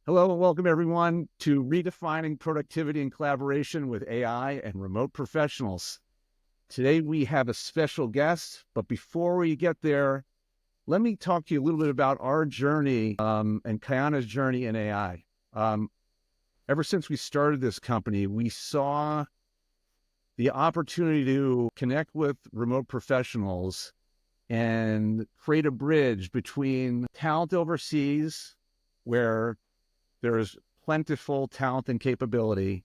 Hello and welcome everyone to Redefining Productivity and Collaboration with AI and Remote Professionals. Today we have a special guest, but before we get there, let me talk to you a little bit about our journey and Kayana's journey in AI. Ever since we started this company, we saw the opportunity to connect with remote professionals and create a bridge between talent overseas, where there is plentiful talent and capability,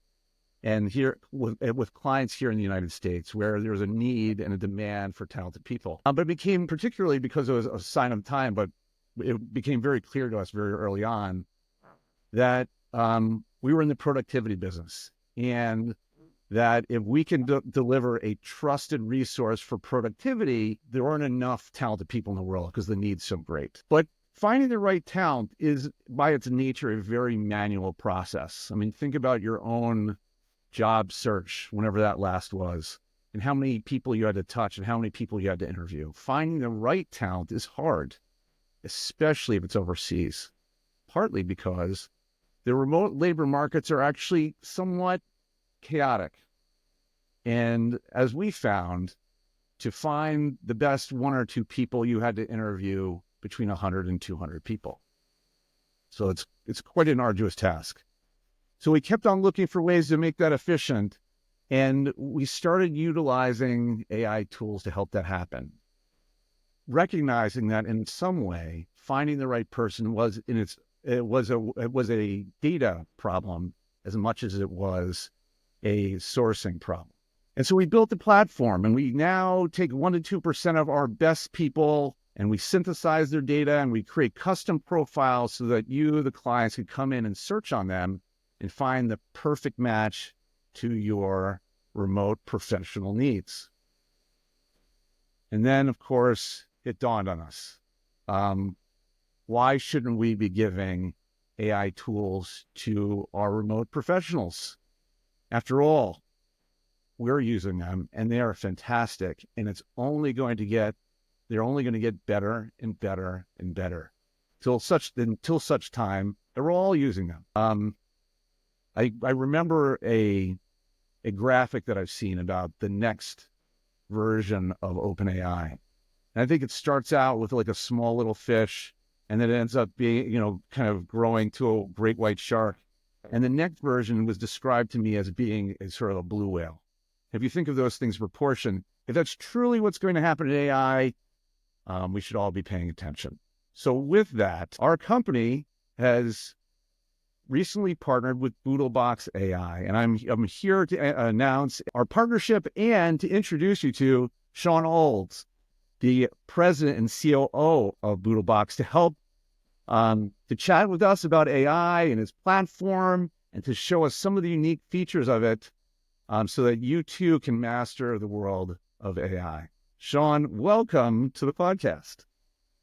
and here with clients here in the United States, where there's a need and a demand for talented people. But it became, particularly because it was a sign of time, but it became very clear to us very early on that we were in the productivity business, and that if we can deliver a trusted resource for productivity, there aren't enough talented people in the world because the need's so great. But finding the right talent is, by its nature, a very manual process. I mean, think about your own job search, whenever that last was, and how many people you had to touch and how many people you had to interview. Finding the right talent is hard, especially if it's overseas, partly because the remote labor markets are actually somewhat chaotic. And as we found, to find the best one or two people, you had to interview between 100 and 200 people. So it's quite an arduous task. So we kept on looking for ways to make that efficient, and we started utilizing AI tools to help that happen, recognizing that in some way finding the right person was a data problem as much as it was a sourcing problem. And so we built a platform, and we now take 1% to 2% of our best people, and we synthesize their data, and we create custom profiles so that you, the clients, can come in and search on them and find the perfect match to your remote professional needs. And then, of course, it dawned on us. Why shouldn't we be giving AI tools to our remote professionals? After all, we're using them and they are fantastic, and they're only going to get better and better and better until such time that we're all using them. I remember a graphic that I've seen about the next version of OpenAI. And I think it starts out with like a small little fish, and then it ends up being, kind of growing to a great white shark. And the next version was described to me as being a sort of a blue whale. If you think of those things in proportion, if that's truly what's going to happen in AI, we should all be paying attention. So with that, our company has recently partnered with Boodlebox AI, and I'm here to announce our partnership and to introduce you to Shawn Olds, the president and COO of Boodlebox, to help to chat with us about AI and its platform, and to show us some of the unique features of it, so that you too can master the world of AI. Shawn, welcome to the podcast.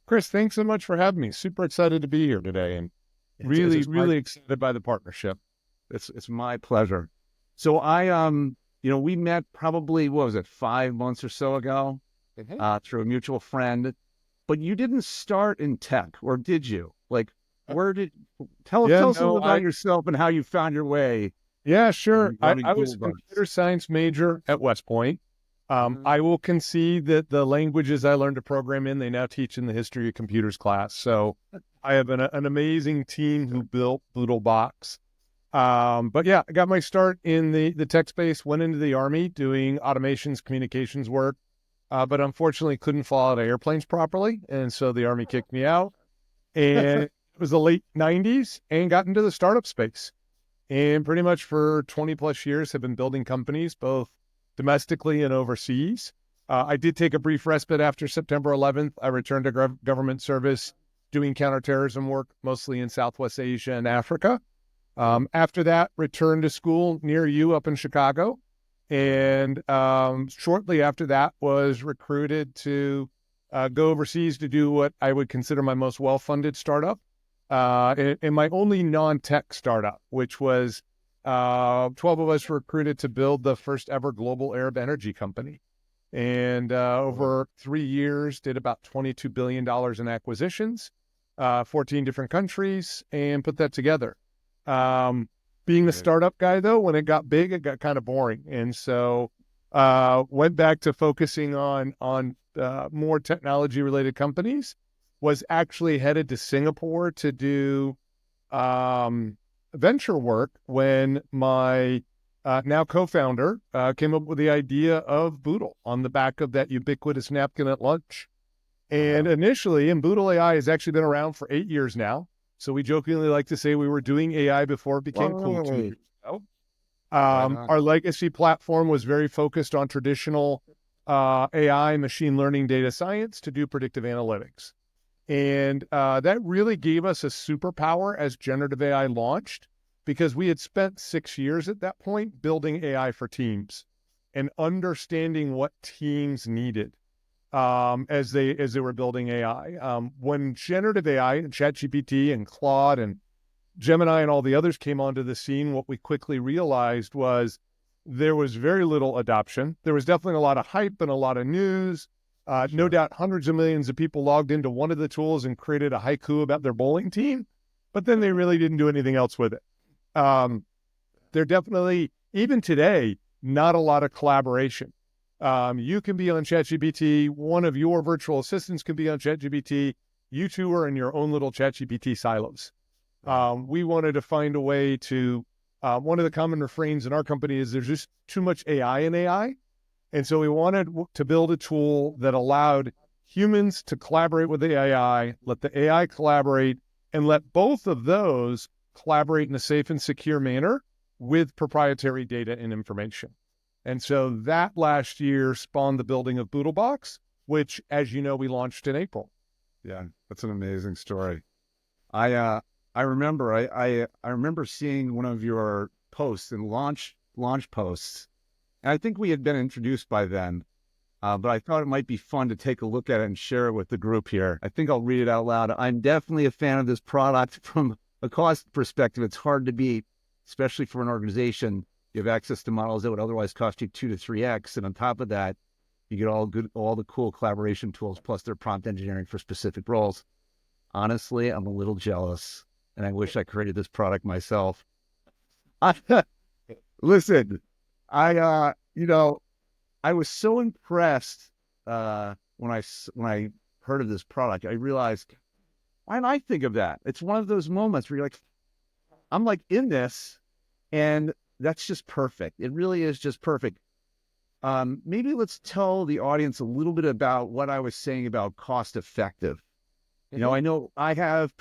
Chris, thanks so much for having me. Super excited to be here today, and really excited by the partnership. It's my pleasure. So we met probably, 5 months or so ago, through a mutual friend. But you didn't start in tech, or did you? Like, tell us a little about yourself and how you found your way. Yeah, sure. I was a computer science major at West Point. I will concede that the languages I learned to program in, they now teach in the history of computers class. So I have an amazing team who built Boodlebox. But yeah, I got my start in the tech space, went into the Army doing automations, communications work, but unfortunately couldn't fly out of airplanes properly. And so the Army kicked me out. And it was the late 90s, and got into the startup space. And pretty much for 20 plus years have been building companies, both domestically and overseas. I did take a brief respite after September 11th. I returned to government service, doing counterterrorism work, mostly in Southwest Asia and Africa. After that, returned to school near you up in Chicago. And shortly after that was recruited to go overseas to do what I would consider my most well-funded startup, and my only non-tech startup, which was 12 of us recruited to build the first ever global Arab energy company. And over 3 years, did about $22 billion in acquisitions, 14 different countries, and put that together. Being the startup guy, though, when it got big, it got kind of boring. And so went back to focusing on more technology-related companies, was actually headed to Singapore to do venture work when my now co-founder came up with the idea of Boodle on the back of that ubiquitous napkin at lunch. And initially, and Boodle AI has actually been around for 8 years now. So we jokingly like to say we were doing AI before it became cool 2 years ago. Our legacy platform was very focused on traditional AI, machine learning, data science to do predictive analytics. And that really gave us a superpower as generative AI launched, because we had spent 6 years at that point building AI for teams and understanding what teams needed as they were building AI. When generative AI and ChatGPT and Claude and Gemini and all the others came onto the scene, what we quickly realized was there was very little adoption. There was definitely a lot of hype and a lot of news. No doubt hundreds of millions of people logged into one of the tools and created a haiku about their bowling team, but then they really didn't do anything else with it. There definitely, even today, not a lot of collaboration. You can be on ChatGPT. One of your virtual assistants can be on ChatGPT. You two are in your own little ChatGPT silos. We wanted to find a way to, one of the common refrains in our company is there's just too much AI in AI. And so we wanted to build a tool that allowed humans to collaborate with the AI, let the AI collaborate, and let both of those collaborate in a safe and secure manner with proprietary data and information. And so that last year spawned the building of Boodlebox, which, as you know, we launched in April. Yeah, that's an amazing story. I remember I remember seeing one of your posts and launch posts. And I think we had been introduced by then, but I thought it might be fun to take a look at it and share it with the group here. I think I'll read it out loud. I'm definitely a fan of this product from a cost perspective. It's hard to beat, especially for an organization. You have access to models that would otherwise cost you 2 to 3x. And on top of that, you get all the cool collaboration tools, plus their prompt engineering for specific roles. Honestly, I'm a little jealous, and I wish I created this product myself. Listen, I was so impressed when I heard of this product. I realized, why didn't I think of that? It's one of those moments where you're like, I'm like in this, and that's just perfect. It really is just perfect. Maybe let's tell the audience a little bit about what I was saying about cost effective. You know, I know I had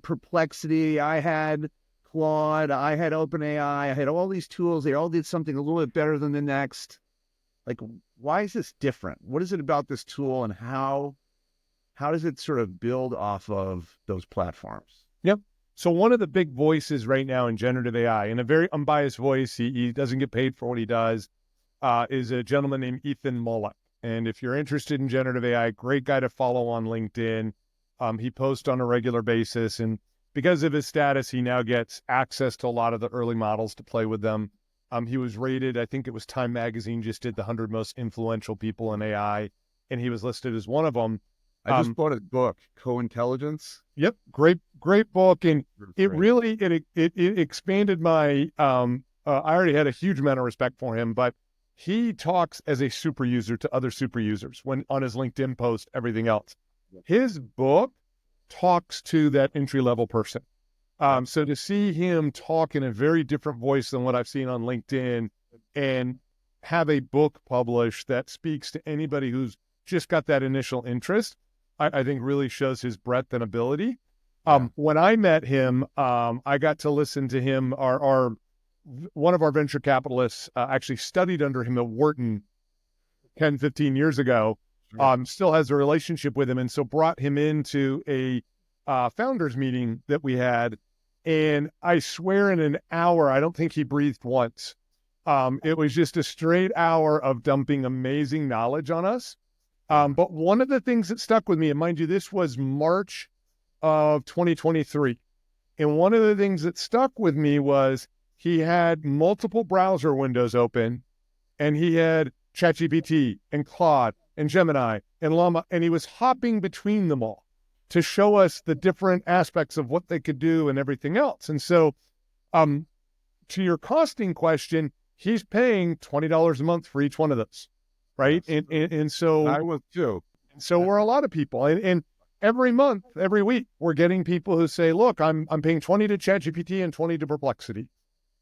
Perplexity, I had Claude, I had OpenAI, I had all these tools. They all did something a little bit better than the next. Like, why is this different? What is it about this tool, and how does it sort of build off of those platforms? Yep. So one of the big voices right now in generative AI, and a very unbiased voice, he doesn't get paid for what he does, is a gentleman named Ethan Mollick. And if you're interested in generative AI, great guy to follow on LinkedIn. He posts on a regular basis, and because of his status, he now gets access to a lot of the early models to play with them. He was rated, I think it was Time Magazine just did the 100 most influential people in AI, and he was listed as one of them. I just bought a book, Co-Intelligence. Yep, great book, and it really it expanded my. I already had a huge amount of respect for him, but he talks as a super user to other super users when on his LinkedIn post, everything else. His book talks to that entry-level person. So to see him talk in a very different voice than what I've seen on LinkedIn and have a book published that speaks to anybody who's just got that initial interest, I think really shows his breadth and ability. When I met him, I got to listen to him. One of our venture capitalists actually studied under him at Wharton 10, 15 years ago. Still has a relationship with him, and so brought him into a founders meeting that we had. And I swear in an hour, I don't think he breathed once. It was just a straight hour of dumping amazing knowledge on us. But one of the things that stuck with me, and mind you, this was March of 2023. And one of the things that stuck with me was he had multiple browser windows open, and he had ChatGPT and Claude and Gemini and Llama, and he was hopping between them all to show us the different aspects of what they could do and everything else. And so To your costing question, he's paying $20 a month for each one of those, right? Yes. And so I was too. So we're a lot of people, and every month, every week, we're getting people who say, "Look, I'm paying 20 to ChatGPT and 20 to Perplexity,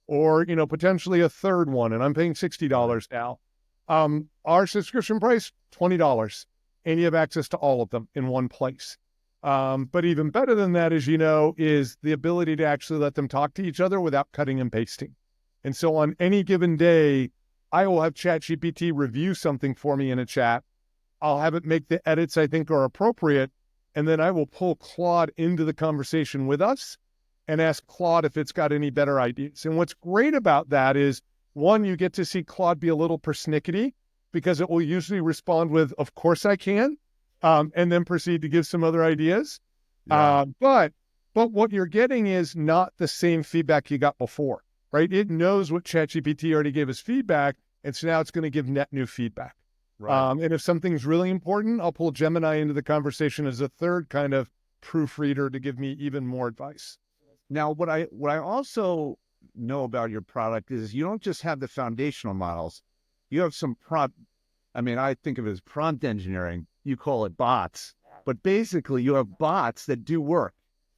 or potentially a third one, and I'm paying $60 now." Our subscription price $20, and you have access to all of them in one place. But even better than that, as you know, is the ability to actually let them talk to each other without cutting and pasting. And so on any given day, I will have ChatGPT review something for me in a chat. I'll have it make the edits I think are appropriate, and then I will pull Claude into the conversation with us and ask Claude if it's got any better ideas. And what's great about that is, one, you get to see Claude be a little persnickety, because it will usually respond with, "Of course I can," and then proceed to give some other ideas. Yeah. But what you're getting is not the same feedback you got before, right? It knows what ChatGPT already gave us feedback, and so now it's going to give net new feedback. Right. And if something's really important, I'll pull Gemini into the conversation as a third kind of proofreader to give me even more advice. Now, what I also know about your product is you don't just have the foundational models. You have some I think of it as prompt engineering. You call it bots, but basically you have bots that do work,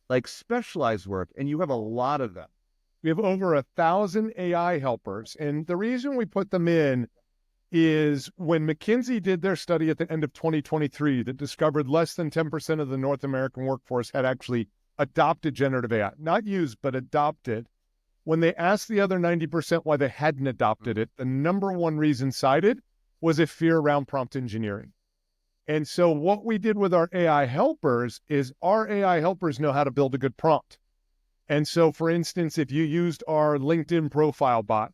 like specialized work, and you have a lot of them. We have over 1,000 AI helpers, and the reason we put them in is when McKinsey did their study at the end of 2023 that discovered less than 10% of the North American workforce had actually adopted generative AI, not used, but adopted. When they asked the other 90% why they hadn't adopted it, the number one reason cited was a fear around prompt engineering. And so what we did with our AI helpers is our AI helpers know how to build a good prompt. And so, for instance, if you used our LinkedIn profile bot,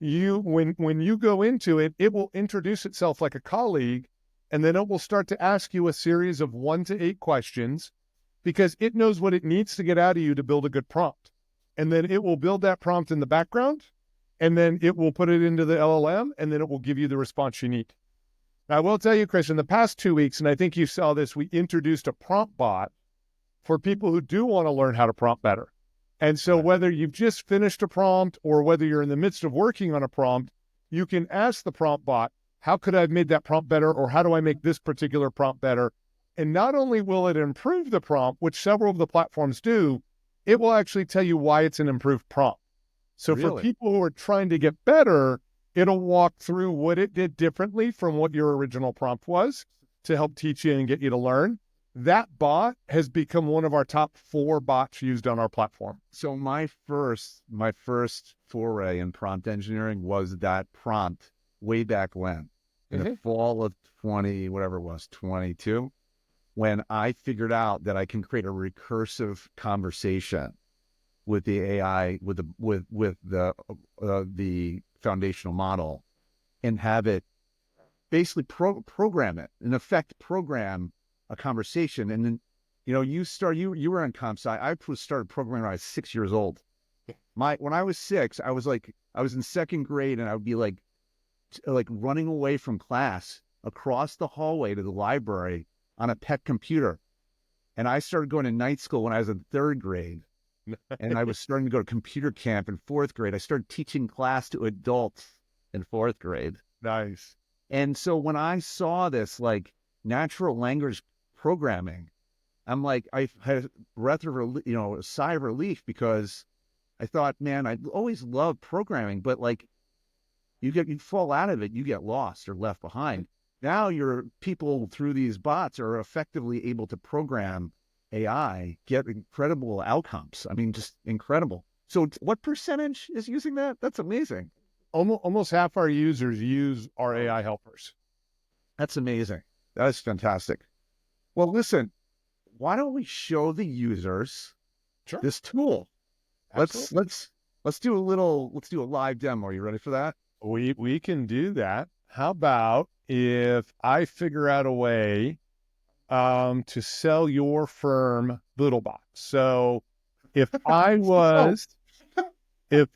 when you go into it, it will introduce itself like a colleague, and then it will start to ask you a series of 1 to 8 questions, because it knows what it needs to get out of you to build a good prompt. And then it will build that prompt in the background, and then it will put it into the LLM, and then it will give you the response you need. Now, I will tell you, Chris, in the past 2 weeks, and I think you saw this, we introduced a prompt bot for people who do want to learn how to prompt better. And so whether you've just finished a prompt or whether you're in the midst of working on a prompt, you can ask the prompt bot, how could I have made that prompt better? Or how do I make this particular prompt better? And not only will it improve the prompt, which several of the platforms do, it will actually tell you why it's an improved prompt. So for people who are trying to get better, it'll walk through what it did differently from what your original prompt was to help teach you and get you to learn. That bot has become one of our top 4 bots used on our platform. So my first foray in prompt engineering was that prompt way back when, in the fall of 22, when I figured out that I can create a recursive conversation with the AI, with the foundational model, and have it basically program it, in effect, program a conversation. And then, you were in comp sci. I started programming when I was 6 years old. When I was 6, I was in second grade, and I would be like running away from class across the hallway to the library on a pet computer. And I started going to night school when I was in 3rd grade. And I was starting to go to computer camp in 4th grade. I started teaching class to adults in 4th grade. Nice. And so when I saw this natural language programming, I'm like, I had a sigh of relief, because I thought, man, I always loved programming, but you fall out of it, you get lost or left behind. Now your people through these bots are effectively able to program AI, get incredible outcomes. I mean, just incredible. So what percentage is using that? That's amazing. Almost half our users use our AI helpers. That's amazing. That is fantastic. Well, listen, why don't we show the users this tool? Absolutely. Let's do a live demo. Are you ready for that? We can do that. How about if I figure out a way to sell your firm Boodlebox? So if I was a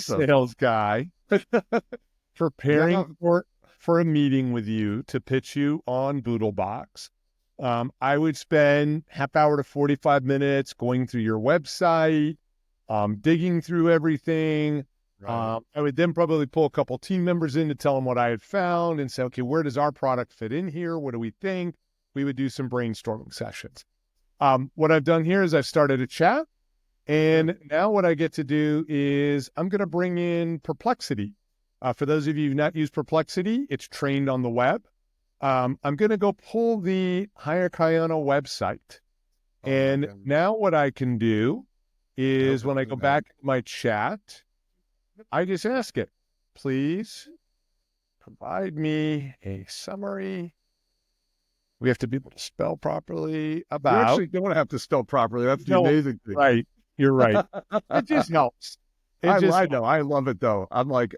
sales guy preparing for a meeting with you to pitch you on Boodlebox, I would spend half hour to 45 minutes going through your website, digging through everything. Right. I would then probably pull a couple team members in to tell them what I had found and say, okay, where does our product fit in here? What do we think? We would do some brainstorming sessions. What I've done here is I've started a chat, and now what I get to do is I'm going to bring in Perplexity. For those of you who've not used Perplexity, it's trained on the web. I'm going to go pull the Hire Kayana website. And now what I can do is when I go back to my chat, I just ask it, please provide me a summary. We have to be able to spell properly about. You actually don't have to spell properly. That's the amazing thing. Right. You're right. It just helps. I know. I love it, though. I'm like,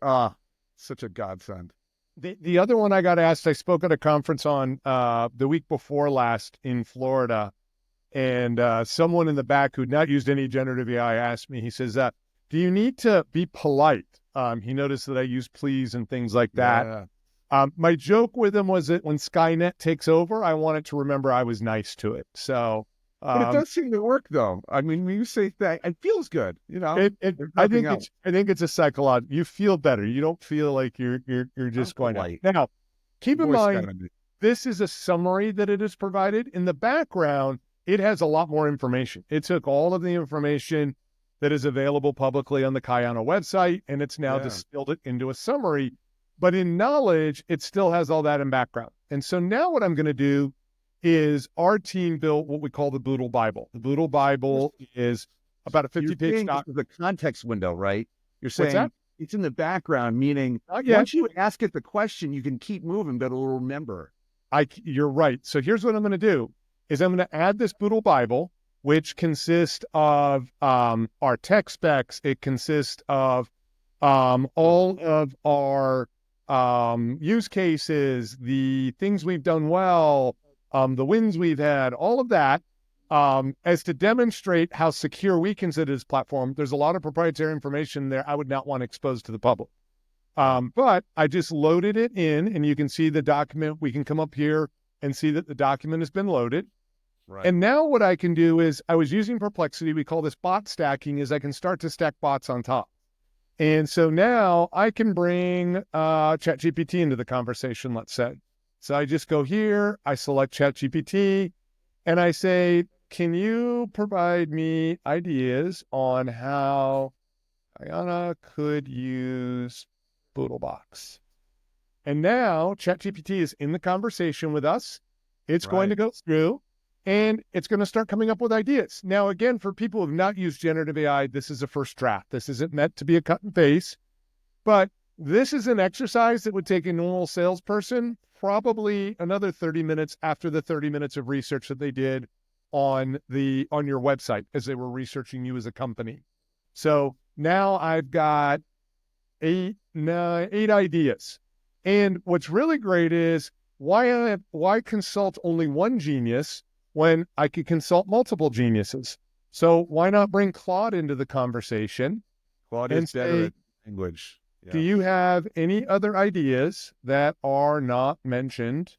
such a godsend. The other one I got asked, I spoke at a conference on the week before last in Florida, and someone in the back who'd not used any generative AI asked me, he says, do you need to be polite? He noticed that I use please and things like that. Yeah. My joke with him was that when Skynet takes over, I want it to remember I was nice to it. So, but it does seem to work, though. I mean, when you say that, it feels good. You know, I think it's a psychological. You feel better. You don't feel like you're just going out. Now, keep in mind, this is a summary that it is provided. In the background, it has a lot more information. It took all of the information that is available publicly on the Kayana website, and it's now distilled it into a summary. But in knowledge, it still has all that in background. And so now what I'm going to do is our team built what we call the Boodle Bible. The Boodle Bible is about a 50-page doc. The context window, right? You're saying it's in the background, meaning once you ask it the question, you can keep moving, but it'll remember. You're right. So here's what I'm going to do is I'm going to add this Boodle Bible, which consists of our tech specs. It consists of all of our use cases, the things we've done well, the wins we've had, all of that, as to demonstrate how secure we consider this platform. There's a lot of proprietary information there I would not want exposed to the public. But I just loaded it in, and you can see the document. We can come up here and see that the document has been loaded. Right. And now what I can do is I was using Perplexity. We call this bot stacking, is I can start to stack bots on top. And so now I can bring ChatGPT into the conversation, let's say. So I just go here, I select ChatGPT, and I say, can you provide me ideas on how Kayana could use Boodlebox? And now ChatGPT is in the conversation with us. It's going to go through, and it's going to start coming up with ideas. Now, again, for people who have not used generative AI, this is a first draft. This isn't meant to be a cut and paste, but this is an exercise that would take a normal salesperson probably another 30 minutes after the 30 minutes of research that they did on your website as they were researching you as a company. So now I've got eight ideas. And what's really great is why consult only one genius when I could consult multiple geniuses? So why not bring Claude into the conversation? Claude is better at language. Yeah. Do you have any other ideas that are not mentioned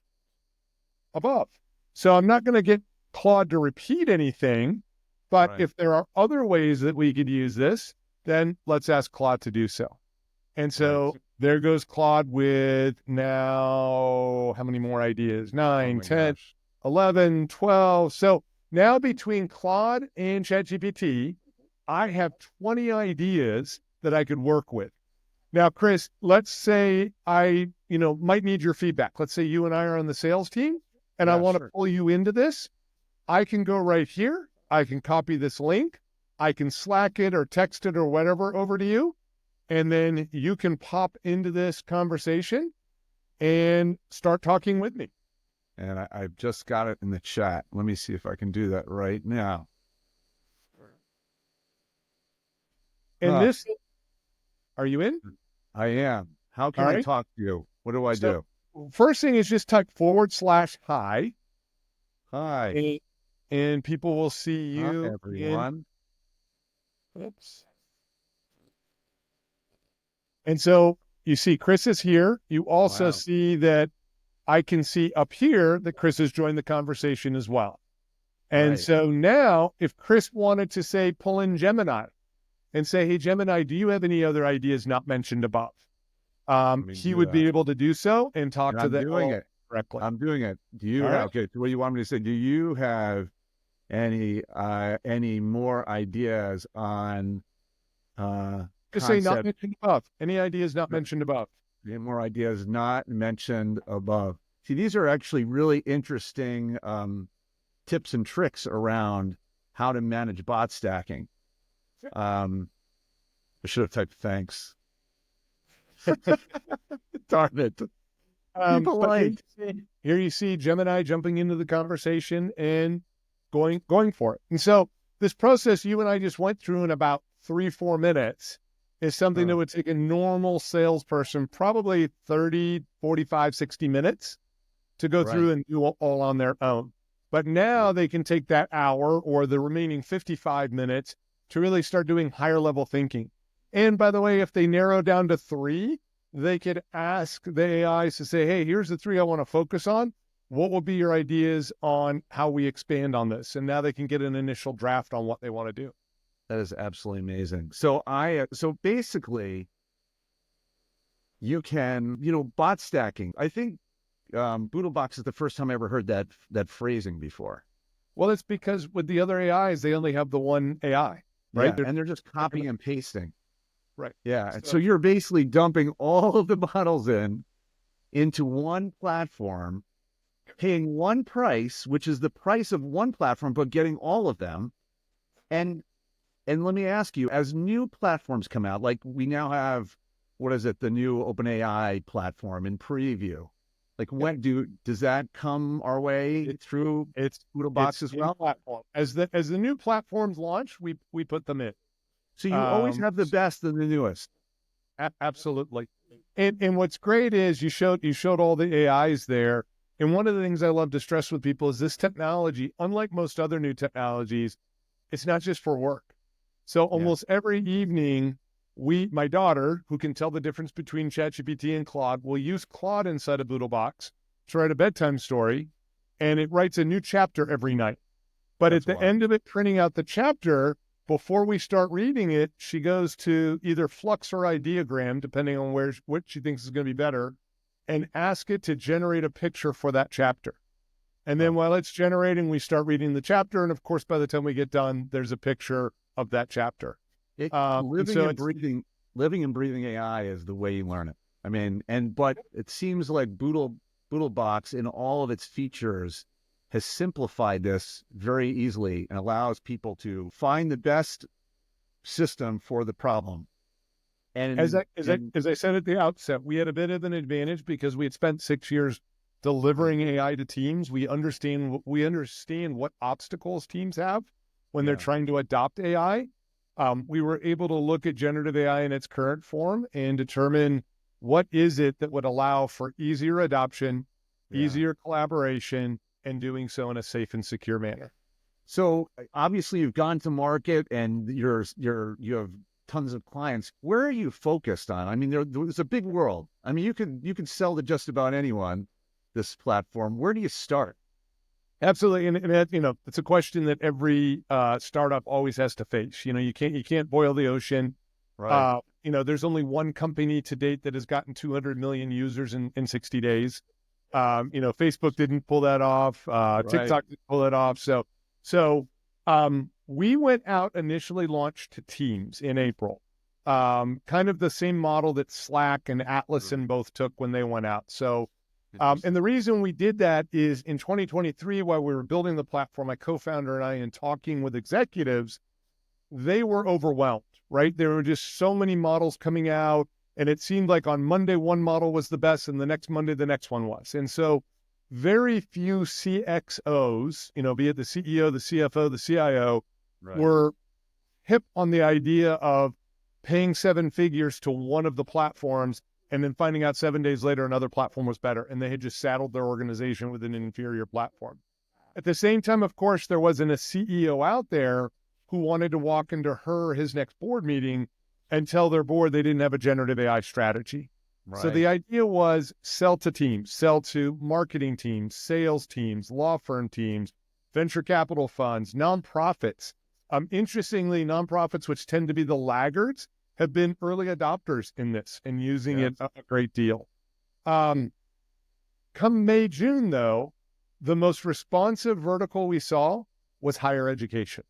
above? So I'm not going to get Claude to repeat anything, but if there are other ways that we could use this, then let's ask Claude to do so. And so there goes Claude with now, how many more ideas? 9, 10, 11, 12. So now between Claude and ChatGPT, I have 20 ideas that I could work with. Now, Chris, let's say I, might need your feedback. Let's say you and I are on the sales team and I want to pull you into this. I can go right here. I can copy this link. I can Slack it or text it or whatever over to you. And then you can pop into this conversation and start talking with me. And I've just got it in the chat. Let me see if I can do that right now. And are you in? I am. How can I talk to you? What do I do? First thing is just type /hi. Hi. And people will see you. Hi, everyone. Oops. And so you see Chris is here. You also see that I can see up here that Chris has joined the conversation as well. And Right. so now if Chris wanted to say, pull in Gemini and say, hey, Gemini, do you have any other ideas not mentioned above? He would be able to do so and talk And to I'm the doing it. directly. I'm doing it. Do you All have, right. okay, so what do you want me to say? Do you have any more ideas on Just say not concept? mentioned above. Any ideas not mentioned above? Any more ideas not mentioned above? See, these are actually really interesting tips and tricks around how to manage bot stacking. I should have typed thanks. Darn it. Be polite. Here you see Gemini jumping into the conversation and going for it. And so this process you and I just went through in about 3-4 minutes is something that would take a normal salesperson probably 30, 45, 60 minutes to go through and do all on their own. But now they can take that hour or the remaining 55 minutes to really start doing higher level thinking. And by the way, if they narrow down to 3, they could ask the AIs to say, hey, here's the 3 I want to focus on. What will be your ideas on how we expand on this? And now they can get an initial draft on what they want to do. That is absolutely amazing. So so basically you can, bot stacking. I think Boodlebox is the first time I ever heard that phrasing before. Well, it's because with the other AIs, they only have the one AI, right? Yeah, and they're just copying and pasting. Right. Yeah. So you're basically dumping all of the models into one platform, paying one price, which is the price of one platform, but getting all of them. And let me ask you, as new platforms come out, like we now have, the new OpenAI platform in preview. Like does that come our way through Boodlebox as well? Platform. As the new platforms launch, we put them in. So you always have the best and the newest. Absolutely. And what's great is you showed all the AIs there. And one of the things I love to stress with people is this technology, unlike most other new technologies, it's not just for work. So almost every evening, my daughter, who can tell the difference between ChatGPT and Claude, will use Claude inside of Boodlebox to write a bedtime story, and it writes a new chapter every night. But at the end of it, printing out the chapter, before we start reading it, she goes to either Flux or Ideogram, depending on what she thinks is going to be better, and ask it to generate a picture for that chapter. And then while it's generating, we start reading the chapter. And of course, by the time we get done, there's a picture of that chapter. Living and breathing AI is the way you learn it. I mean, but it seems like Boodlebox in all of its features has simplified this very easily and allows people to find the best system for the problem. And as I said at the outset, we had a bit of an advantage because we had spent 6 years delivering AI to teams. We understand what obstacles teams have when they're trying to adopt AI. We were able to look at generative AI in its current form and determine what is it that would allow for easier adoption, easier collaboration, and doing so in a safe and secure manner. So obviously you've gone to market and you have tons of clients. Where are you focused on? I mean, there's a big world. I mean, you can sell to just about anyone this platform. Where do you start? Absolutely, and it's a question that every startup always has to face. You can't boil the ocean. Right. There's only one company to date that has gotten 200 million users in 60 days. Facebook didn't pull that off. TikTok didn't pull it off. So we went out initially launched to teams in April, kind of the same model that Slack and Atlas and both took when they went out. So. And the reason we did that is in 2023, while we were building the platform, my co-founder and I, in talking with executives, they were overwhelmed, right? There were just so many models coming out, and it seemed like on Monday, one model was the best, and the next Monday, the next one was. And so very few CXOs, be it the CEO, the CFO, the CIO, were hip on the idea of paying 7 figures to one of the platforms and then finding out 7 days later another platform was better, and they had just saddled their organization with an inferior platform. At the same time, of course, there wasn't a CEO out there who wanted to walk into his next board meeting and tell their board they didn't have a generative AI strategy. So the idea was sell to teams, sell to marketing teams, sales teams, law firm teams, venture capital funds, nonprofits. Interestingly, nonprofits, which tend to be the laggards, have been early adopters in this and using it a great deal. Come May, June, though, the most responsive vertical we saw was higher education.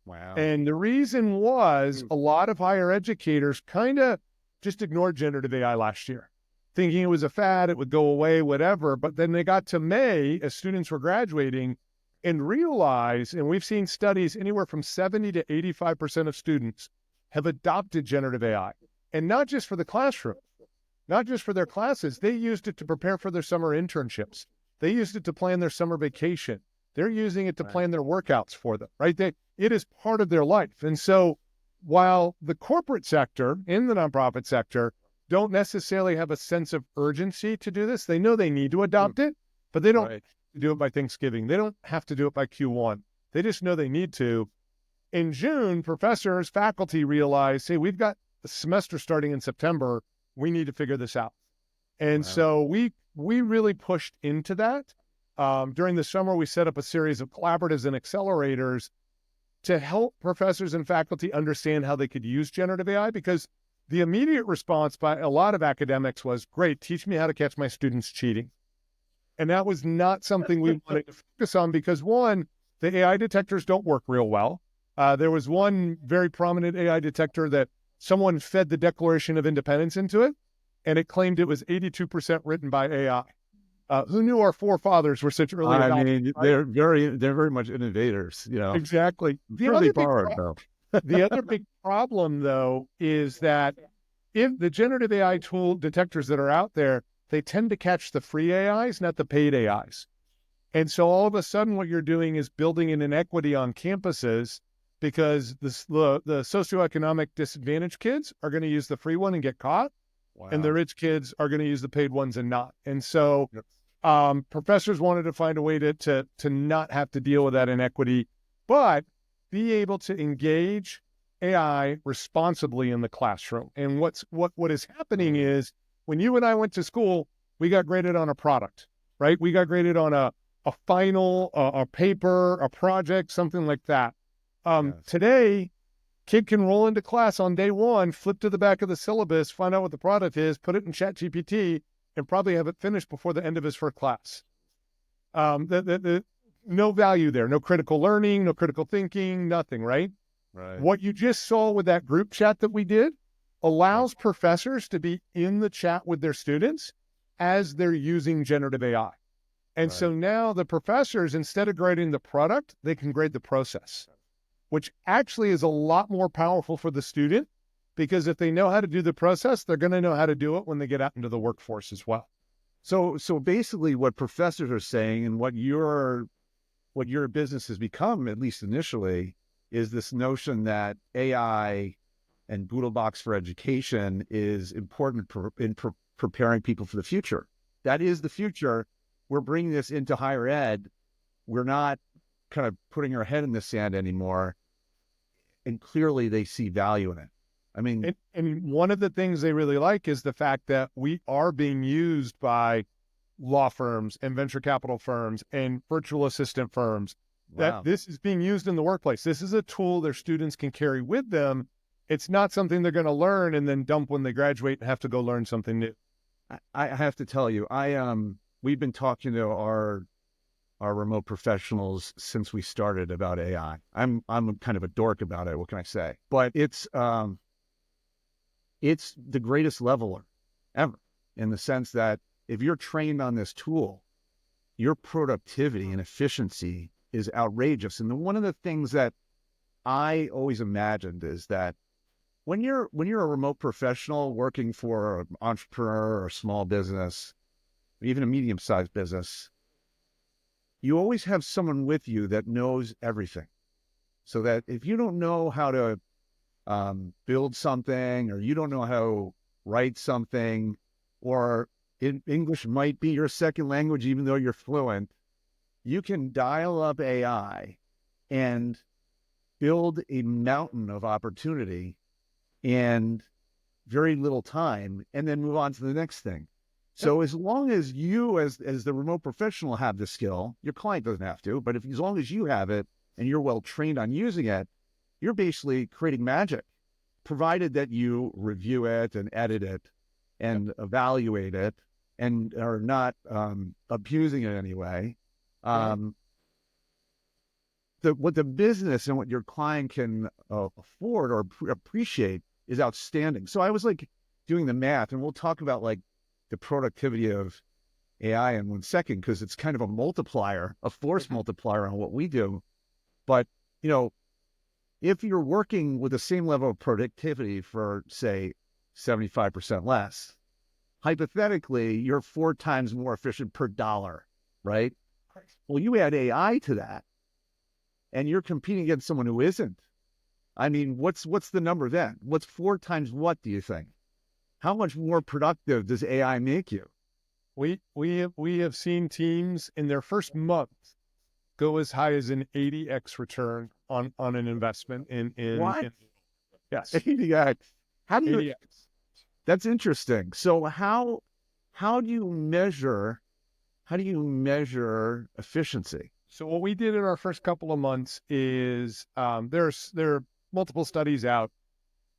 Wow. And the reason was a lot of higher educators kind of just ignored generative AI last year, thinking it was a fad, it would go away, whatever. But then they got to May as students were graduating and realized, and we've seen studies anywhere from 70 to 85% of students have adopted generative AI. And not just for the classroom, not just for their classes. They used it to prepare for their summer internships. They used it to plan their summer vacation. They're using it to plan their workouts for them, right? It is part of their life. And so while the corporate sector, in the nonprofit sector, don't necessarily have a sense of urgency to do this, they know they need to adopt it, but they don't do it by Thanksgiving. They don't have to do it by Q1. They just know they need to. In June, professors, faculty realize, hey, we've got the semester starting in September. We need to figure this out. And so we really pushed into that. During the summer, we set up a series of collaboratives and accelerators to help professors and faculty understand how they could use generative AI, because the immediate response by a lot of academics was, great, teach me how to catch my students cheating. And that was not something we wanted to focus on because, one, the AI detectors don't work real well. There was one very prominent AI detector that someone fed the Declaration of Independence into it, and it claimed it was 82% written by AI. Who knew our forefathers were such early adopters? I mean, they're very much innovators, you know. Exactly. The other big problem, though, is that if the generative AI tool detectors that are out there, they tend to catch the free AIs, not the paid AIs. And so all of a sudden what you're doing is building an inequity on campuses because the socioeconomic disadvantaged kids are going to use the free one and get caught. And the rich kids are going to use the paid ones and not. And so professors wanted to find a way to not have to deal with that inequity, but be able to engage AI responsibly in the classroom. And what is happening is when you and I went to school, we got graded on a product, right? We got graded on a final, a paper, a project, something like that. Today, kid can roll into class on day one, flip to the back of the syllabus, find out what the product is, put it in ChatGPT, and probably have it finished before the end of his first class. No value there, no critical learning, no critical thinking, nothing, right? What you just saw with that group chat that we did allows professors to be in the chat with their students as they're using generative AI. And so now the professors, instead of grading the product, they can grade the process, which actually is a lot more powerful for the student, because if they know how to do the process, they're going to know how to do it when they get out into the workforce as well. So basically what professors are saying and what your business has become, at least initially, is this notion that AI and Boodlebox for education is important in preparing people for the future. That is the future. We're bringing this into higher ed. We're not kind of putting our head in the sand anymore. And clearly they see value in it. I mean, and one of the things they really like is the fact that we are being used by law firms and venture capital firms and virtual assistant firms. That this is being used in the workplace. This is a tool their students can carry with them. It's not something they're going to learn and then dump when they graduate and have to go learn something new. I have to tell you, we've been talking to our remote professionals since we started about AI. I'm kind of a dork about it. What can I say? But it's the greatest leveler ever, in the sense that if you're trained on this tool, your productivity and efficiency is outrageous. And one of the things that I always imagined is that when you're a remote professional working for an entrepreneur or a small business, or even a medium-sized business, you always have someone with you that knows everything. So that if you don't know how to build something, or you don't know how to write something, or English might be your second language, even though you're fluent, you can dial up AI and build a mountain of opportunity and very little time and then move on to the next thing. So as long as you, as the remote professional, have the skill, your client doesn't have to, but as long as you have it and you're well trained on using it, you're basically creating magic, provided that you review it and edit it and evaluate it and are not abusing it anyway. What the business and what your client can afford or appreciate is outstanding. So I was like doing the math, and we'll talk about like the productivity of AI in 1 second, because it's kind of a multiplier, a force multiplier on what we do. But, if you're working with the same level of productivity for, say, 75% less, hypothetically, you're 4 times more efficient per dollar, right? Well, you add AI to that, and you're competing against someone who isn't. I mean, what's the number then? What's 4 times what, do you think? How much more productive does AI make you? We have seen teams in their first month go as high as an 80x return on an investment in what? Yes. 80x. How do you 80x. That's interesting. So how do you measure efficiency? So what we did in our first couple of months is there are multiple studies out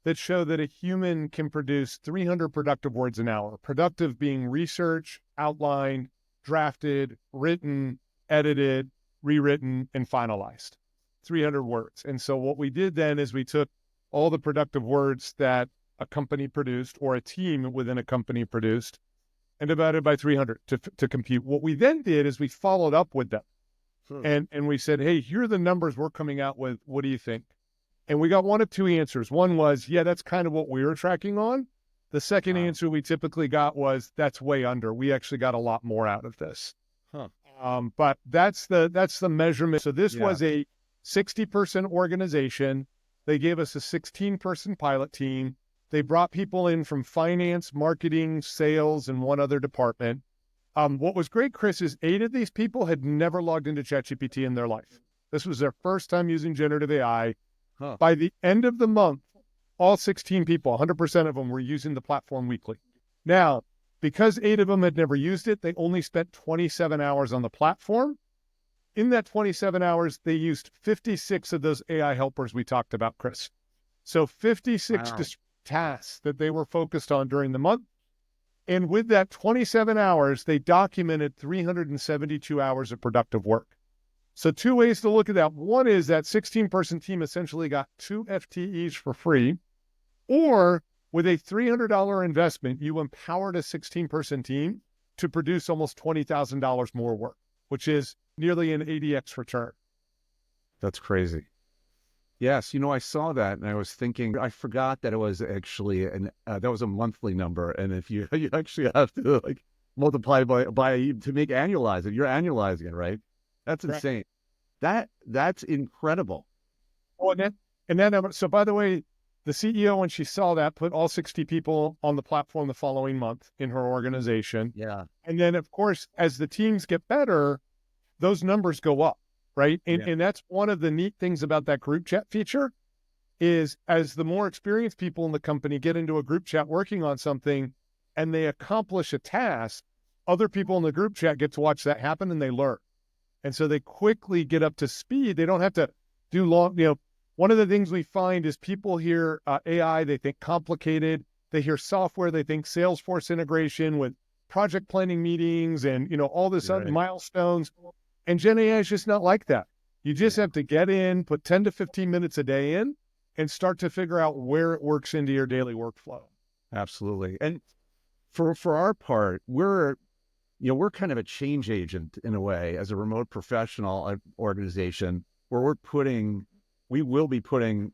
that show that a human can produce 300 productive words an hour. Productive being research, outlined, drafted, written, edited, rewritten, and finalized. 300 words. And so what we did then is we took all the productive words that a company produced or a team within a company produced and divided by 300 to compute. What we then did is we followed up with them. And we said, hey, here are the numbers we're coming out with. What do you think? And we got one of 2 answers. One was, yeah, that's kind of what we were tracking on. The second answer we typically got was, that's way under. We actually got a lot more out of this. But that's the measurement. So this was a 60-person organization. They gave us a 16-person pilot team. They brought people in from finance, marketing, sales, and one other department. What was great, Chris, is 8 of these people had never logged into ChatGPT in their life. This was their first time using generative AI. By the end of the month, all 16 people, 100% of them, were using the platform weekly. Now, because 8 of them had never used it, they only spent 27 hours on the platform. In that 27 hours, they used 56 of those AI helpers we talked about, Chris. So 56 tasks that they were focused on during the month. And with that 27 hours, they documented 372 hours of productive work. So 2 ways to look at that. One is that 16-person team essentially got 2 FTEs for free, or with a $300 investment, you empowered a 16-person team to produce almost $20,000 more work, which is nearly an 80x return. That's crazy. Yes, I saw that, and I was thinking, I forgot that it was actually that was a monthly number, and if you actually have to like multiply by to make annualize it, you're annualizing it, right? That's insane. That's incredible. Oh, so by the way, the CEO, when she saw that, put all 60 people on the platform the following month in her organization. Yeah. And then, of course, as the teams get better, those numbers go up, right? And that's one of the neat things about that group chat feature is as the more experienced people in the company get into a group chat working on something and they accomplish a task, other people in the group chat get to watch that happen and they learn. And so they quickly get up to speed. They don't have to do long, one of the things we find is people hear AI, they think complicated. They hear software, they think Salesforce integration with project planning meetings and, all this other milestones. And Gen AI is just not like that. You just have to get in, put 10 to 15 minutes a day in, and start to figure out where it works into your daily workflow. Absolutely. And for our part, we're kind of a change agent in a way as a remote professional organization where we will be putting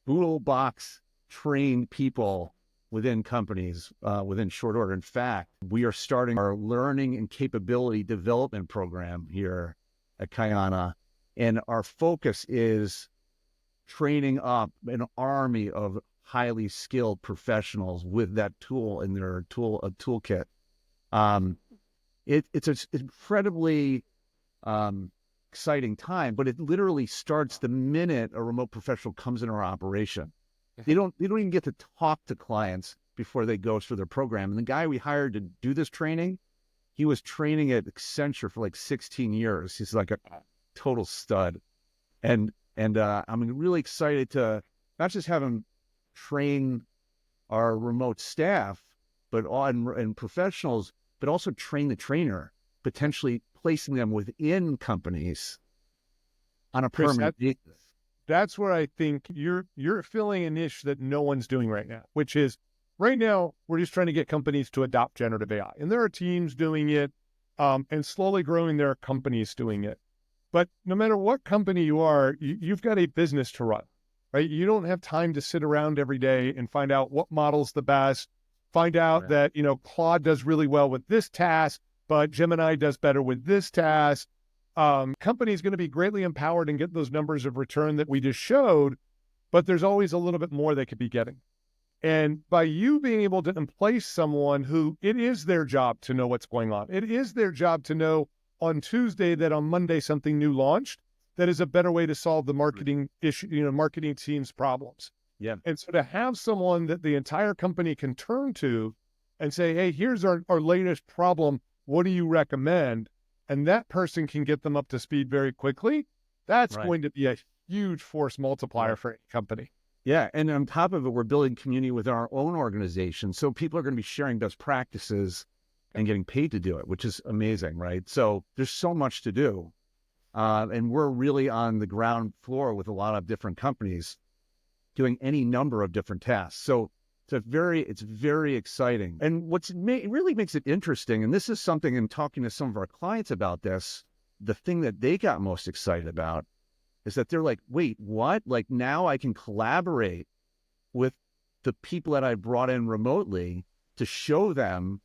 Boodlebox trained people within companies within short order. In fact, we are starting our learning and capability development program here at Kayana, and our focus is training up an army of highly skilled professionals with that tool in their toolkit. It's an incredibly exciting time, but it literally starts the minute a remote professional comes in our operation. they don't even get to talk to clients before they go through their program. And the guy we hired to do this training, he was training at Accenture for like 16 years. He's like a total stud. And I'm really excited to not just have him train our remote staff, but and professionals, but also train the trainer, potentially placing them within companies on a permanent basis. That's where I think you're filling a niche that no one's doing right now, which is right now we're just trying to get companies to adopt generative AI, and there are teams doing it, and slowly growing their companies doing it. But no matter what company you are, you've got a business to run, right? You don't have time to sit around every day and find out what model's the best, find out that, Claude does really well with this task, but Gemini does better with this task. Company's going to be greatly empowered and get those numbers of return that we just showed, but there's always a little bit more they could be getting. And by you being able to place someone who it is their job to know what's going on, it is their job to know on Tuesday that on Monday something new launched, that is a better way to solve the marketing issue, marketing team's problems. Yeah. And so to have someone that the entire company can turn to and say, hey, here's our latest problem. What do you recommend? And that person can get them up to speed very quickly. That's going to be a huge force multiplier for a company. Yeah. And on top of it, we're building community with our own organization. So people are going to be sharing best practices and getting paid to do it, which is amazing, right? So there's so much to do. And we're really on the ground floor with a lot of different companies doing any number of different tasks. So it's very exciting. And really makes it interesting, and this is something in talking to some of our clients about this, the thing that they got most excited about is that they're like, wait, what? Like now I can collaborate with the people that I brought in remotely to show them,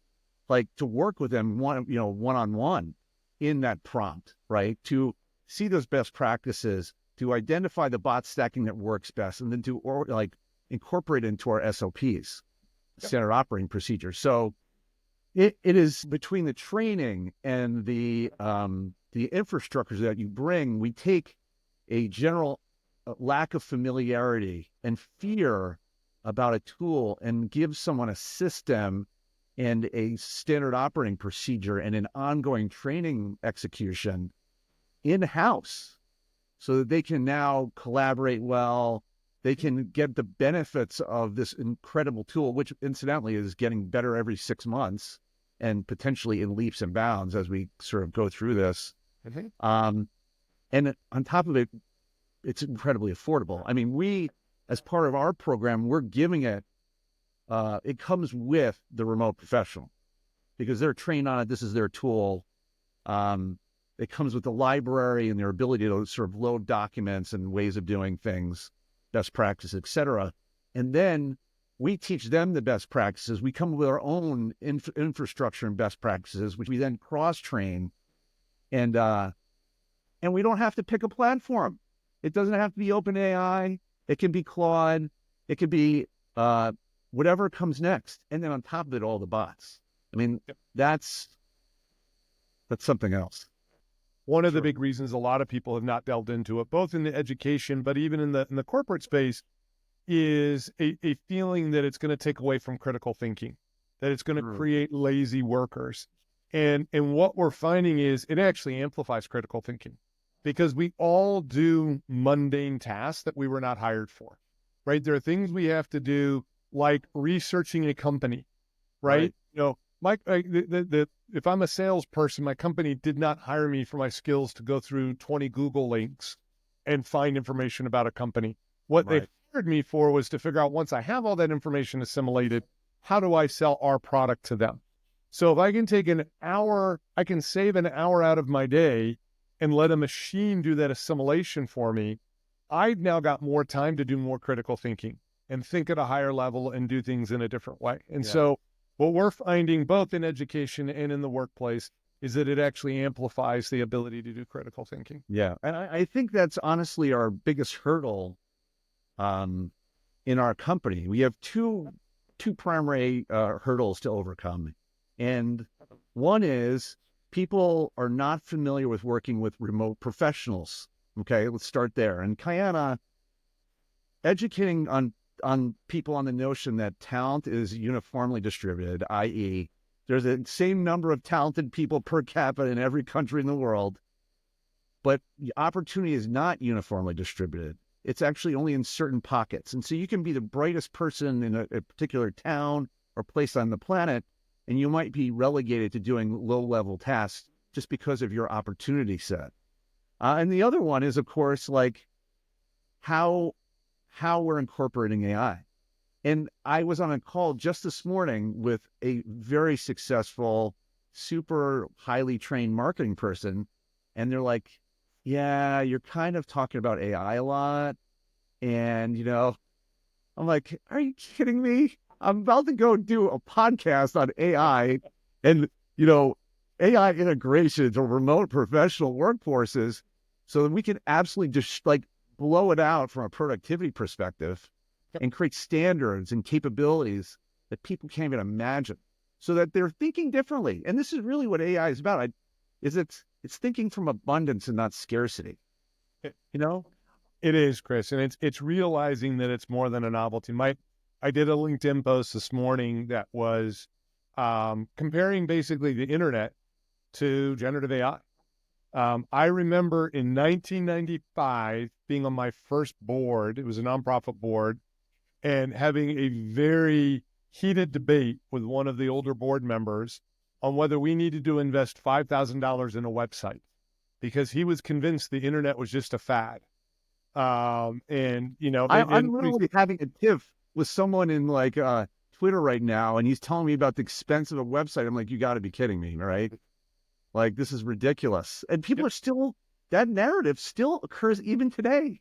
like to work with them one-on-one in that prompt, right? To see those best practices, to identify the bot stacking that works best, and then to incorporate it into our SOPs, standard operating procedures. So it is between the training and the infrastructures that you bring, we take a general lack of familiarity and fear about a tool and give someone a system and a standard operating procedure and an ongoing training execution in-house so that they can now collaborate well. They can get the benefits of this incredible tool, which incidentally is getting better every 6 months and potentially in leaps and bounds as we sort of go through this. And on top of it, it's incredibly affordable. I mean, we, as part of our program, we're giving it, it comes with the remote professional because they're trained on it. This is their tool. It comes with the library and their ability to sort of load documents and ways of doing things, best practices, et cetera. And then we teach them the best practices. We come with our own infrastructure and best practices, which we then cross-train. And we don't have to pick a platform. It doesn't have to be OpenAI. It can be Claude. It could be whatever comes next. And then on top of it, all the bots. I mean, that's something else. One of the big reasons a lot of people have not delved into it, both in the education, but even in the corporate space, is a feeling that it's going to take away from critical thinking, that it's going to create lazy workers. And what we're finding is it actually amplifies critical thinking because we all do mundane tasks that we were not hired for, right? There are things we have to do like researching a company, right? If I'm a salesperson, my company did not hire me for my skills to go through 20 Google links and find information about a company. What they hired me for was to figure out, once I have all that information assimilated, how do I sell our product to them? So if I can take an hour, I can save an hour out of my day and let a machine do that assimilation for me. I've now got more time to do more critical thinking and think at a higher level and do things in a different way. And so what we're finding both in education and in the workplace is that it actually amplifies the ability to do critical thinking. Yeah. And I think that's honestly our biggest hurdle in our company. We have two primary hurdles to overcome. And one is people are not familiar with working with remote professionals. Okay, let's start there. And Kayana, educating on on people on the notion that talent is uniformly distributed, i.e., there's the same number of talented people per capita in every country in the world, but the opportunity is not uniformly distributed. It's actually only in certain pockets. And so you can be the brightest person in a particular town or place on the planet, and you might be relegated to doing low-level tasks just because of your opportunity set. And the other one is, of course, like how we're incorporating AI. And I was on a call just this morning with a very successful, super highly trained marketing person. And they're like, yeah, you're kind of talking about AI a lot. And, I'm like, are you kidding me? I'm about to go do a podcast on AI and, AI integrations or remote professional workforces so that we can absolutely just like blow it out from a productivity perspective and create standards and capabilities that people can't even imagine so that they're thinking differently. And this is really what AI is about. It's thinking from abundance and not scarcity, It is, Chris. And it's realizing that it's more than a novelty. I did a LinkedIn post this morning that was comparing basically the internet to generative AI. I remember in 1995 being on my first board. It was a nonprofit board, and having a very heated debate with one of the older board members on whether we needed to invest $5,000 in a website because he was convinced the internet was just a fad. I'm literally having a tiff with someone in like Twitter right now, and he's telling me about the expense of a website. I'm like, you got to be kidding me, right? Like, this is ridiculous. And people are still, that narrative still occurs even today.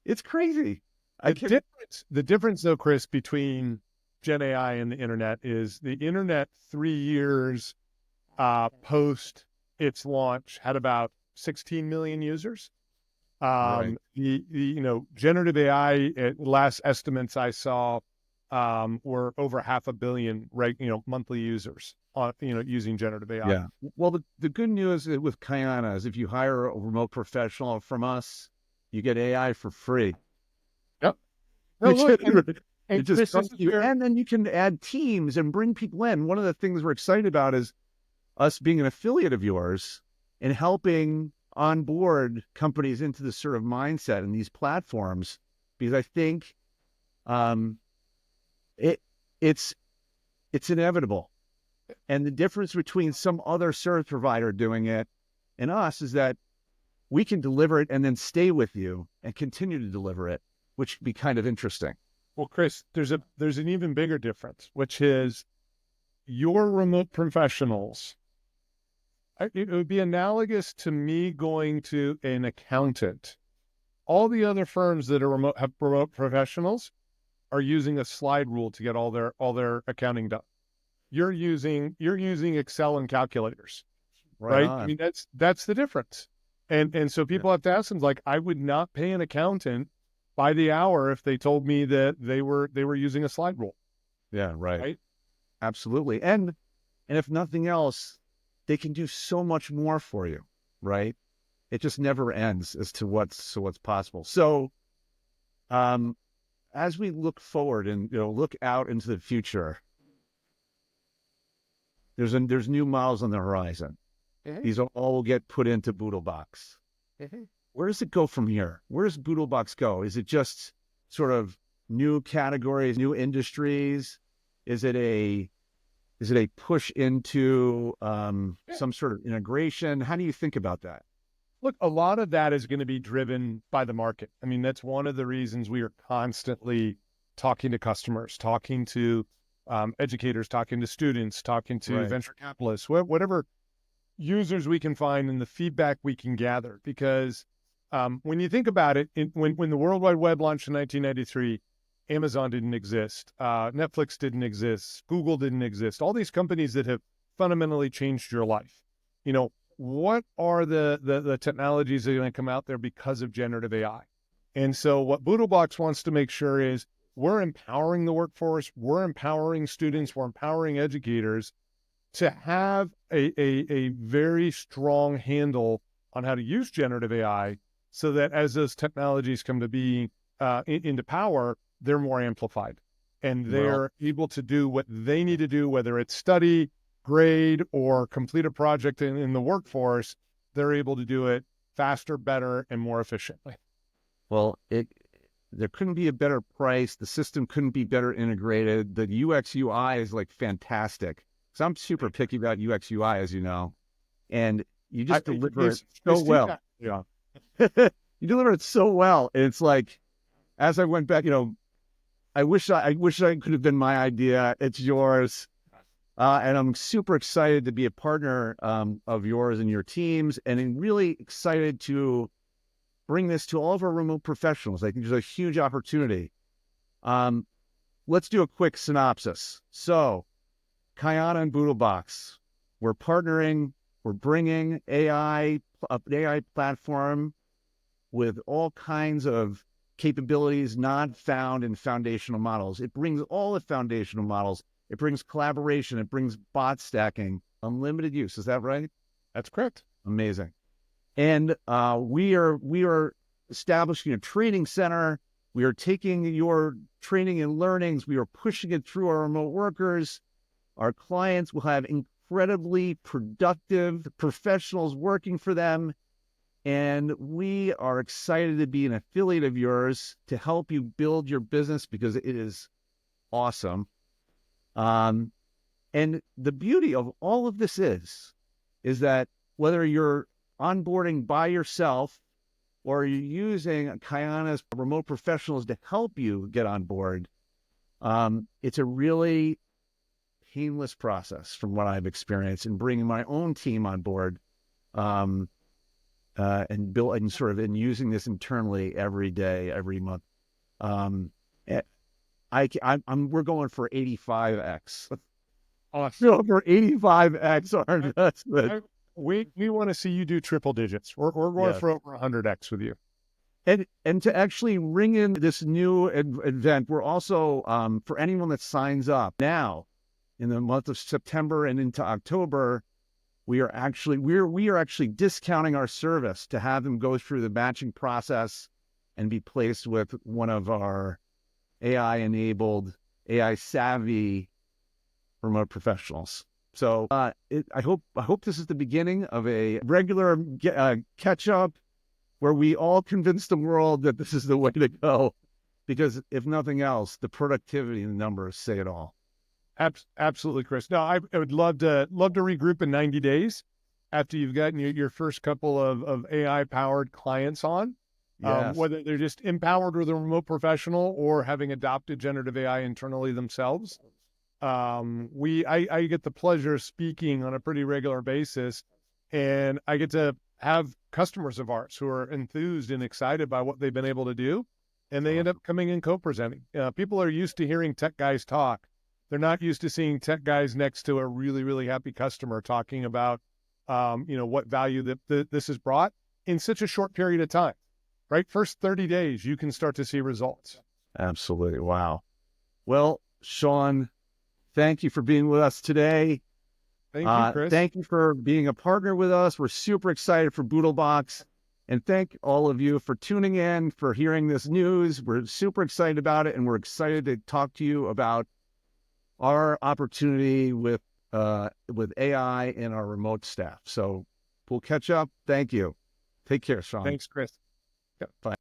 It's crazy. The difference, though, Chris, between Gen AI and the internet is the internet 3 years post its launch had about 16 million users. Right. Generative AI, at last estimates I saw, were over 500 million, monthly users using generative AI. Yeah. Well, the good news with Kayana is if you hire a remote professional from us, you get AI for free. Yep. No, look, it just comes to you. And then you can add teams and bring people in. One of the things we're excited about is us being an affiliate of yours and helping onboard companies into this sort of mindset and these platforms, because I think it's inevitable. And the difference between some other service provider doing it and us is that we can deliver it and then stay with you and continue to deliver it, which would be kind of interesting. Well, Chris, there's an even bigger difference, which is your remote professionals. It would be analogous to me going to an accountant. All the other firms that have remote professionals are using a slide rule to get all their accounting done. You're using Excel and calculators, right? I mean, that's the difference. And so people have to ask them, like, I would not pay an accountant by the hour if they told me that they were using a slide rule. Yeah, right? Absolutely. And if nothing else, they can do so much more for you, right? It just never ends as to what's possible. So, as we look forward and look out into the future, there's new models on the horizon. Mm-hmm. These all will get put into Boodlebox. Mm-hmm. Where does it go from here? Where does Boodlebox go? Is it just sort of new categories, new industries? Is it a push into some sort of integration? How do you think about that? Look, a lot of that is going to be driven by the market. I mean, that's one of the reasons we are constantly talking to customers, talking to educators, talking to students, talking to venture capitalists, whatever users we can find and the feedback we can gather. Because when you think about it, when the World Wide Web launched in 1993, Amazon didn't exist, Netflix didn't exist, Google didn't exist, all these companies that have fundamentally changed your life. What are the technologies that are going to come out there because of generative AI? And so what Boodlebox wants to make sure is we're empowering the workforce, we're empowering students, we're empowering educators to have a very strong handle on how to use generative AI so that as those technologies come to be into power, they're more amplified, and they're able to do what they need to do, whether it's study, grade, or complete a project in the workforce. They're able to do it faster, better, and more efficiently. Well, there couldn't be a better price. The system couldn't be better integrated. The UX UI is like fantastic. So I'm super picky about UX UI, as you know, and you just deliver it so well. Yeah, you deliver it so well. And it's like, as I went back, I wish I could have been my idea. It's yours. And I'm super excited to be a partner of yours and your teams, and I'm really excited to bring this to all of our remote professionals. I think there's a huge opportunity. Let's do a quick synopsis. So, Kayana and Boodlebox, we're partnering, we're bringing an AI platform with all kinds of capabilities not found in foundational models. It brings all the foundational models. It brings collaboration. It brings bot stacking, unlimited use. Is that right? That's correct. Amazing. And we are establishing a training center. We are taking your training and learnings. We are pushing it through our remote workers. Our clients will have incredibly productive professionals working for them. And we are excited to be an affiliate of yours to help you build your business because it is awesome. And the beauty of all of this is that whether you're onboarding by yourself or you're using Kayana's remote professionals to help you get on board, it's a really painless process from what I've experienced in bringing my own team on board and using this internally every day, every month. We're going for 85x. Awesome. For 85x our investment. We want to see you do triple digits. We're going for over 100x with you. And to actually ring in this new event, we're also, for anyone that signs up now in the month of September and into October, we are actually discounting our service to have them go through the matching process and be placed with one of our AI-enabled, AI-savvy remote professionals. So I hope this is the beginning of a regular catch-up where we all convince the world that this is the way to go. Because if nothing else, the productivity and the numbers say it all. Absolutely, Chris. No, I would love to regroup in 90 days after you've gotten your first couple of AI-powered clients on. Yes. Whether they're just empowered with a remote professional or having adopted generative AI internally themselves. I get the pleasure of speaking on a pretty regular basis, and I get to have customers of ours who are enthused and excited by what they've been able to do, and they end up coming and co-presenting. People are used to hearing tech guys talk. They're not used to seeing tech guys next to a really, really happy customer talking about, what value that this has brought in such a short period of time, right? First 30 days, you can start to see results. Absolutely. Wow. Well, Shawn, thank you for being with us today. Thank you, Chris. Thank you for being a partner with us. We're super excited for Boodlebox. And thank all of you for tuning in, for hearing this news. We're super excited about it, and we're excited to talk to you about our opportunity with AI and our remote staff. So we'll catch up. Thank you. Take care, Shawn. Thanks, Chris. Yeah, bye.